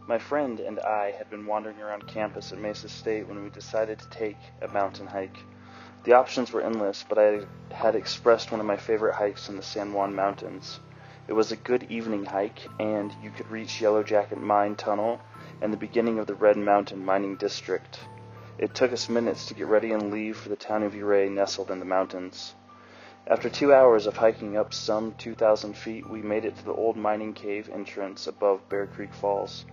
My friend and I had been wandering around campus at Mesa State when we decided to take a mountain hike. The options were endless, but I had expressed one of my favorite hikes in the San Juan Mountains. It was a good evening hike, and you could reach Yellow Jacket Mine Tunnel and the beginning of the Red Mountain Mining District. It took us minutes to get ready and leave for the town of Ouray nestled in the mountains. After 2 hours of hiking up some 2,000 feet, we made it to the old mining cave entrance above Bear Creek Falls.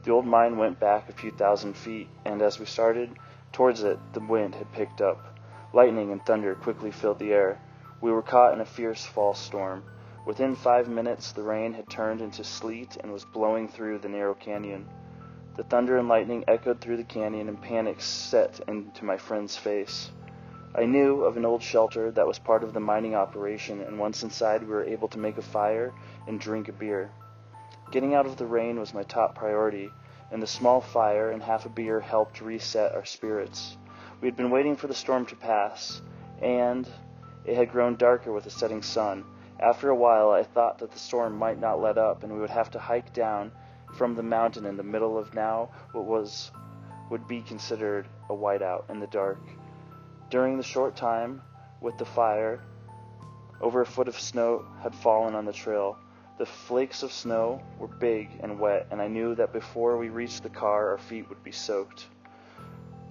The old mine went back a few thousand feet, and as we started towards it, the wind had picked up. Lightning and thunder quickly filled the air. We were caught in a fierce fall storm. Within 5 minutes, the rain had turned into sleet and was blowing through the narrow canyon. The thunder and lightning echoed through the canyon, and panic set into my friend's face. I knew of an old shelter that was part of the mining operation, and once inside we were able to make a fire and drink a beer. Getting out of the rain was my top priority, and the small fire and half a beer helped reset our spirits. We had been waiting for the storm to pass, and it had grown darker with the setting sun. After a while, I thought that the storm might not let up, and we would have to hike down from the mountain in the middle of now what would be considered a whiteout in the dark. During the short time with the fire, over a foot of snow had fallen on the trail. The flakes of snow were big and wet, and I knew that before we reached the car, our feet would be soaked.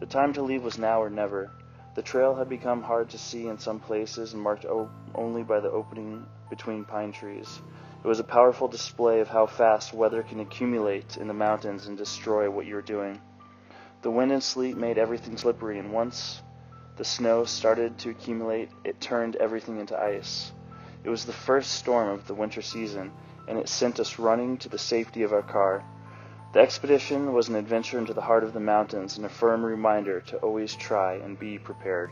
The time to leave was now or never. The trail had become hard to see in some places and marked only by the opening between pine trees. It was a powerful display of how fast weather can accumulate in the mountains and destroy what you're doing. The wind and sleet made everything slippery, and once the snow started to accumulate, it turned everything into ice. It was the first storm of the winter season, and it sent us running to the safety of our car. The expedition was an adventure into the heart of the mountains and a firm reminder to always try and be prepared.